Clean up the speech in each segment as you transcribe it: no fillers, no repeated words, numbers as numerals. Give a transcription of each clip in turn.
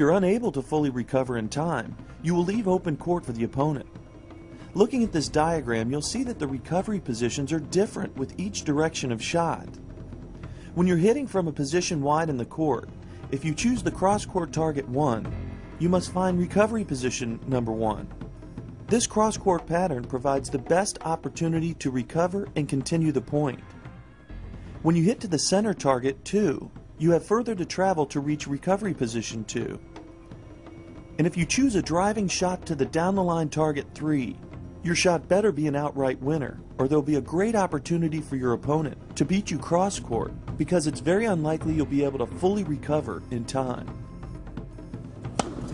you're unable to fully recover in time, you will leave open court for the opponent. Looking at this diagram, you'll see that the recovery positions are different with each direction of shot. When you're hitting from a position wide in the court, if you choose the cross-court target 1, you must find recovery position number 1. This cross-court pattern provides the best opportunity to recover and continue the point. When you hit to the center target 2, you have further to travel to reach recovery position 2. And if you choose a driving shot to the down-the-line target 3, your shot better be an outright winner, or there'll be a great opportunity for your opponent to beat you cross-court, because it's very unlikely you'll be able to fully recover in time.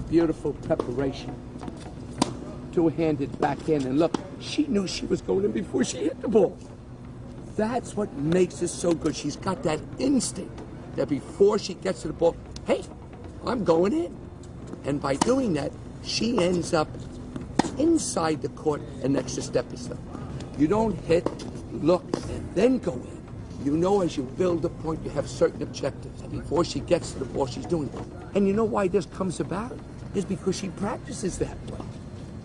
Beautiful preparation. Two-handed backhand, and look, she knew she was going in before she hit the ball. That's what makes it so good. She's got that instinct that before she gets to the ball, hey, I'm going in. And by doing that, she ends up inside the court an extra step or so. You don't hit, look, and then go in. You know, as you build a point, you have certain objectives. And before she gets to the ball, she's doing it. And you know why this comes about? Is because she practices that way.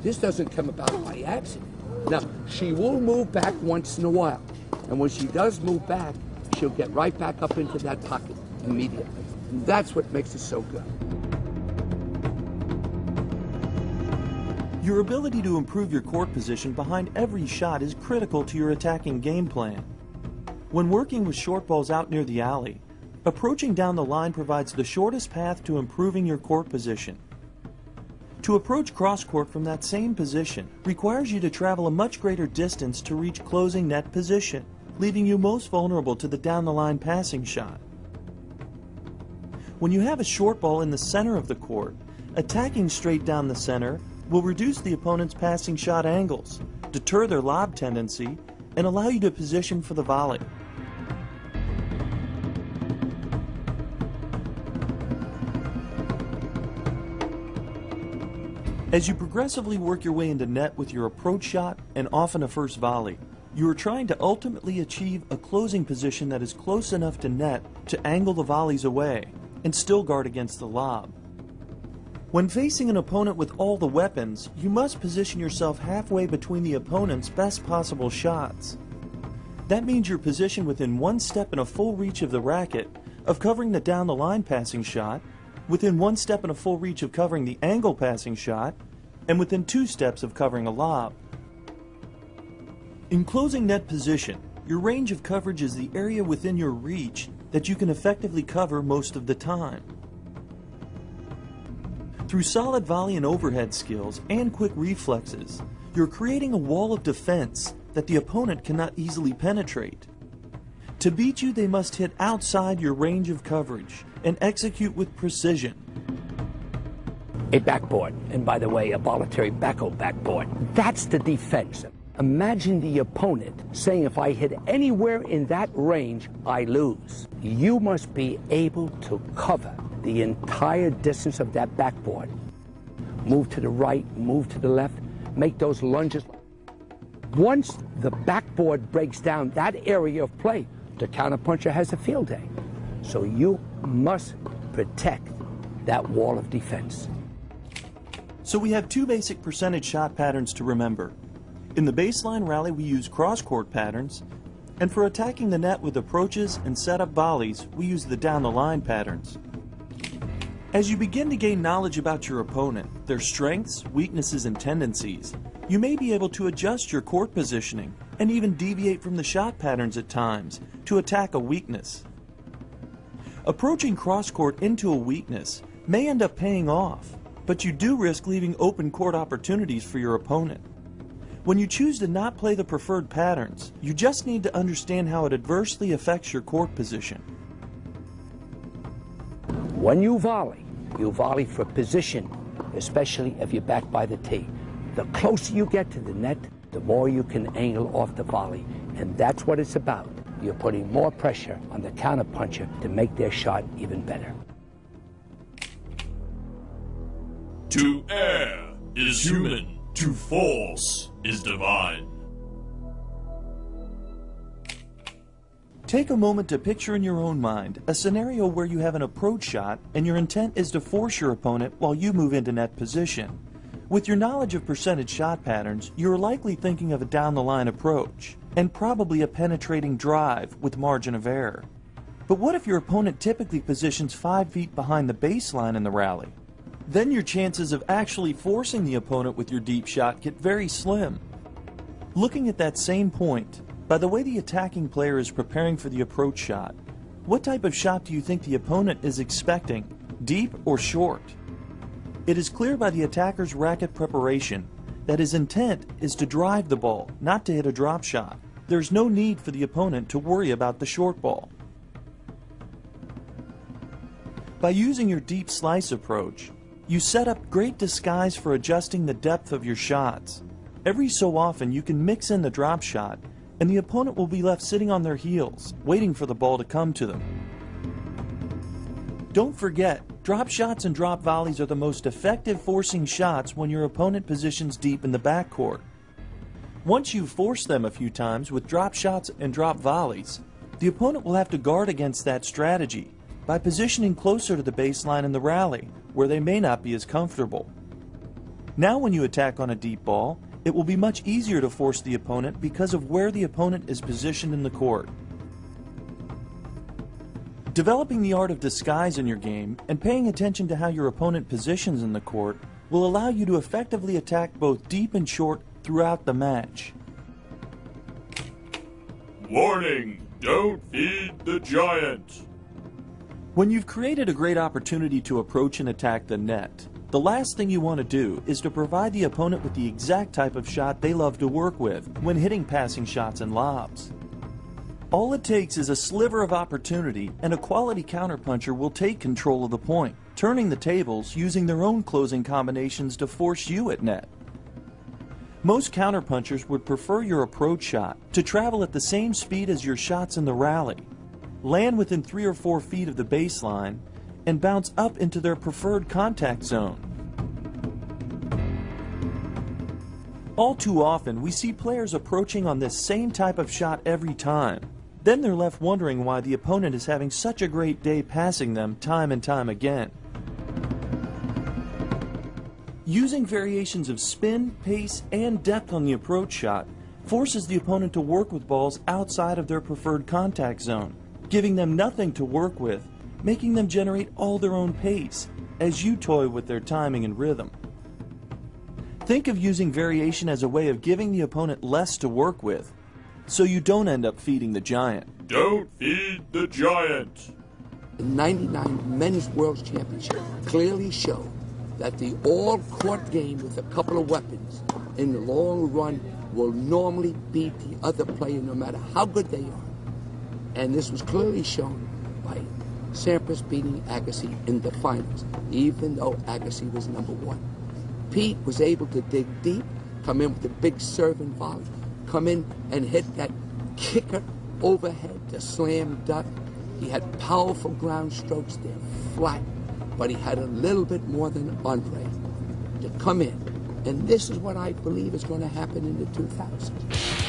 This doesn't come about by accident. Now, she will move back once in a while. And when she does move back, she'll get right back up into that pocket immediately. And that's what makes it so good. Your ability to improve your court position behind every shot is critical to your attacking game plan. When working with short balls out near the alley, approaching down the line provides the shortest path to improving your court position. To approach cross-court from that same position requires you to travel a much greater distance to reach closing net position, leaving you most vulnerable to the down-the-line passing shot. When you have a short ball in the center of the court, attacking straight down the center will reduce the opponent's passing shot angles, deter their lob tendency, and allow you to position for the volley. As you progressively work your way into net with your approach shot and often a first volley, you are trying to ultimately achieve a closing position that is close enough to net to angle the volleys away and still guard against the lob. When facing an opponent with all the weapons, you must position yourself halfway between the opponent's best possible shots. That means you're positioned within one step and a full reach of the racket of covering the down-the-line passing shot, within one step and a full reach of covering the angle passing shot, and within 2 steps of covering a lob. In closing net position, your range of coverage is the area within your reach that you can effectively cover most of the time. Through solid volley and overhead skills and quick reflexes, you're creating a wall of defense that the opponent cannot easily penetrate. To beat you, they must hit outside your range of coverage and execute with precision. A backboard, and by the way, a voluntary backboard. That's the defense. Imagine the opponent saying, if I hit anywhere in that range, I lose. You must be able to cover the entire distance of that backboard. Move to the right, move to the left, make those lunges. Once the backboard breaks down that area of play, the counterpuncher has a field day. So you must protect that wall of defense. So we have 2 basic percentage shot patterns to remember. In the baseline rally, we use cross-court patterns, and for attacking the net with approaches and setup volleys, we use the down-the-line patterns. As you begin to gain knowledge about your opponent, their strengths, weaknesses, and tendencies, you may be able to adjust your court positioning and even deviate from the shot patterns at times to attack a weakness. Approaching cross-court into a weakness may end up paying off, but you do risk leaving open court opportunities for your opponent. When you choose to not play the preferred patterns, you just need to understand how it adversely affects your court position. When you volley for position, especially if you're back by the tee. The closer you get to the net, the more you can angle off the volley. And that's what it's about. You're putting more pressure on the counterpuncher to make their shot even better. To err is human, to force is divine. Take a moment to picture in your own mind a scenario where you have an approach shot and your intent is to force your opponent while you move into net position. With your knowledge of percentage shot patterns, you're likely thinking of a down-the-line approach, and probably a penetrating drive with margin of error. But what if your opponent typically positions 5 feet behind the baseline in the rally? Then your chances of actually forcing the opponent with your deep shot get very slim. Looking at that same point, by the way the attacking player is preparing for the approach shot, what type of shot do you think the opponent is expecting, deep or short? It is clear by the attacker's racket preparation that his intent is to drive the ball, not to hit a drop shot. There's no need for the opponent to worry about the short ball. By using your deep slice approach, you set up great disguise for adjusting the depth of your shots. Every so often you can mix in the drop shot and the opponent will be left sitting on their heels, waiting for the ball to come to them. Don't forget, drop shots and drop volleys are the most effective forcing shots when your opponent positions deep in the backcourt. Once you've forced them a few times with drop shots and drop volleys, the opponent will have to guard against that strategy by positioning closer to the baseline in the rally, where they may not be as comfortable. Now when you attack on a deep ball, it will be much easier to force the opponent because of where the opponent is positioned in the court. Developing the art of disguise in your game and paying attention to how your opponent positions in the court will allow you to effectively attack both deep and short throughout the match. Warning! Don't feed the giant! When you've created a great opportunity to approach and attack the net, the last thing you want to do is to provide the opponent with the exact type of shot they love to work with when hitting passing shots and lobs. All it takes is a sliver of opportunity and a quality counterpuncher will take control of the point, turning the tables using their own closing combinations to force you at net. Most counterpunchers would prefer your approach shot to travel at the same speed as your shots in the rally, land within 3 or 4 feet of the baseline, and bounce up into their preferred contact zone. All too often, we see players approaching on this same type of shot every time. Then they're left wondering why the opponent is having such a great day passing them time and time again. Using variations of spin, pace, and depth on the approach shot forces the opponent to work with balls outside of their preferred contact zone, giving them nothing to work with, making them generate all their own pace as you toy with their timing and rhythm. Think of using variation as a way of giving the opponent less to work with, so you don't end up feeding the giant. Don't feed the giant! The 99 Men's World Championship clearly showed that the all-court game with a couple of weapons in the long run will normally beat the other player no matter how good they are. And this was clearly shown by Sampras beating Agassi in the finals, even though Agassi was number 1. Pete was able to dig deep, come in with a big serve and volley, come in and hit that kicker overhead, the slam dunk. He had powerful ground strokes there, flat, but he had a little bit more than Andre to come in. And this is what I believe is going to happen in the 2000s.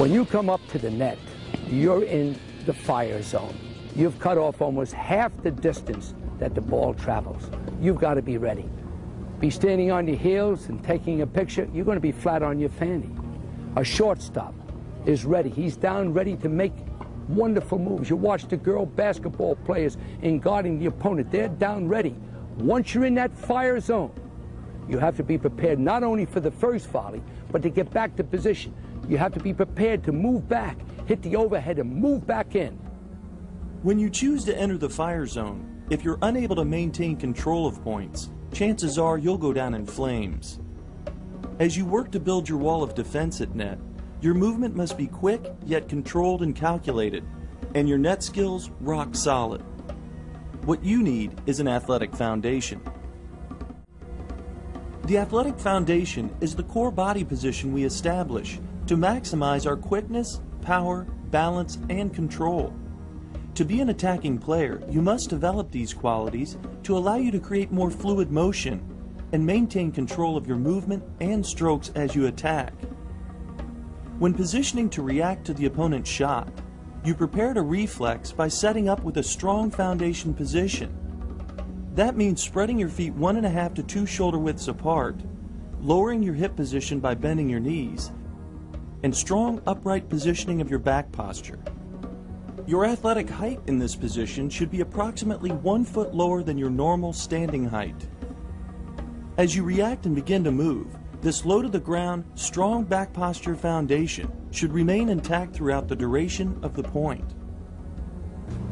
When you come up to the net, you're in the fire zone. You've cut off almost half the distance that the ball travels. you've got to be ready. Be standing on your heels and taking a picture, you're going to be flat on your fanny. A shortstop is ready. He's down ready to make wonderful moves. You watch the girl basketball players in guarding the opponent. They're down ready. Once you're in that fire zone, you have to be prepared not only for the first volley, but to get back to position. You have to be prepared to move back, hit the overhead, and move back in. When you choose to enter the fire zone, if you're unable to maintain control of points, chances are you'll go down in flames. As you work to build your wall of defense at net, your movement must be quick yet controlled and calculated, and your net skills rock solid. What you need is an athletic foundation. The athletic foundation is the core body position we establish to maximize our quickness, power, balance, and control. To be an attacking player, you must develop these qualities to allow you to create more fluid motion and maintain control of your movement and strokes as you attack. When positioning to react to the opponent's shot, you prepare to reflex by setting up with a strong foundation position. That means spreading your feet 1.5 to 2 shoulder widths apart, lowering your hip position by bending your knees, and strong upright positioning of your back posture. Your athletic height in this position should be approximately 1 foot lower than your normal standing height. As you react and begin to move, this low to the ground, strong back posture foundation should remain intact throughout the duration of the point.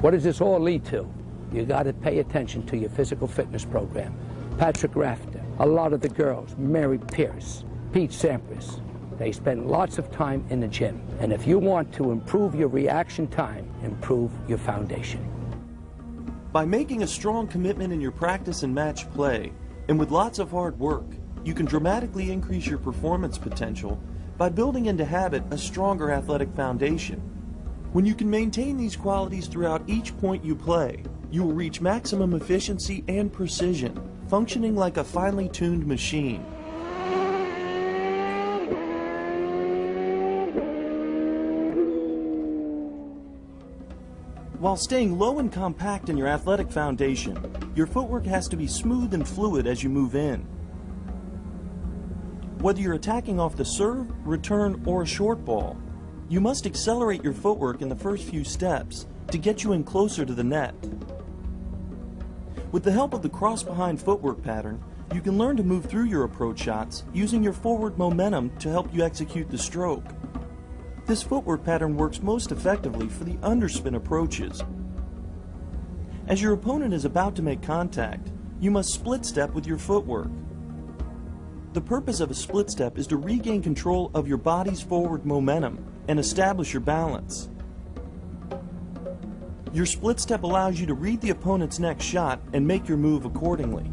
What does this all lead to? You got to pay attention to your physical fitness program. Patrick Rafter, a lot of the girls, Mary Pierce, Pete Sampras, they spend lots of time in the gym. And if you want to improve your reaction time, improve your foundation. By making a strong commitment in your practice and match play, and with lots of hard work, you can dramatically increase your performance potential by building into habit a stronger athletic foundation. When you can maintain these qualities throughout each point you play, you will reach maximum efficiency and precision, functioning like a finely tuned machine. While staying low and compact in your athletic foundation, your footwork has to be smooth and fluid as you move in. Whether you're attacking off the serve, return, or a short ball, you must accelerate your footwork in the first few steps to get you in closer to the net. With the help of the cross-behind footwork pattern, you can learn to move through your approach shots using your forward momentum to help you execute the stroke. This footwork pattern works most effectively for the underspin approaches. As your opponent is about to make contact, you must split step with your footwork. The purpose of a split step is to regain control of your body's forward momentum and establish your balance. Your split step allows you to read the opponent's next shot and make your move accordingly.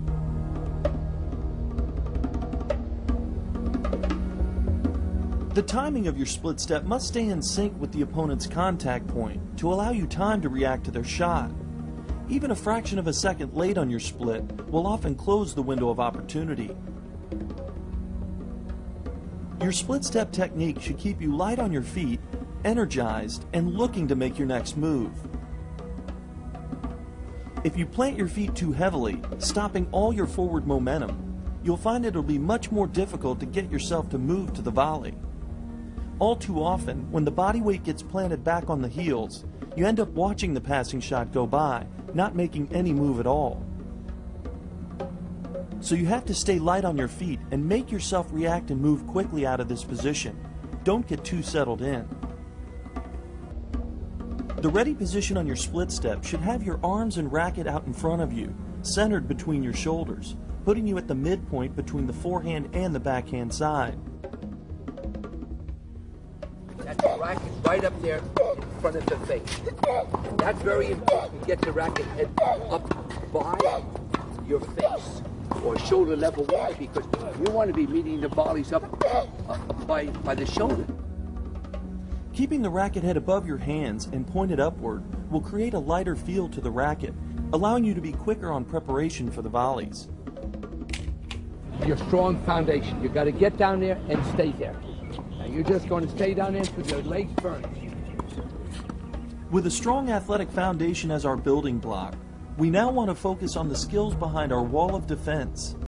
The timing of your split step must stay in sync with the opponent's contact point to allow you time to react to their shot. Even a fraction of a second late on your split will often close the window of opportunity. Your split step technique should keep you light on your feet, energized, and looking to make your next move. If you plant your feet too heavily, stopping all your forward momentum, you'll find it'll be much more difficult to get yourself to move to the volley. All too often, when the body weight gets planted back on the heels, you end up watching the passing shot go by, not making any move at all. So you have to stay light on your feet and make yourself react and move quickly out of this position. Don't get too settled in. The ready position on your split step should have your arms and racket out in front of you, centered between your shoulders, putting you at the midpoint between the forehand and the backhand side. That's the racket right up there in front of the face. And that's very important. Get the racket head up by your face or shoulder level wide, because you want to be meeting the volleys up by the shoulder. Keeping the racket head above your hands and pointed upward will create a lighter feel to the racket, allowing you to be quicker on preparation for the volleys. Your strong foundation. You got to get down there and stay there. Now you're just going to stay down there until your legs burn. With a strong athletic foundation as our building block, We now want to focus on the skills behind our wall of defense.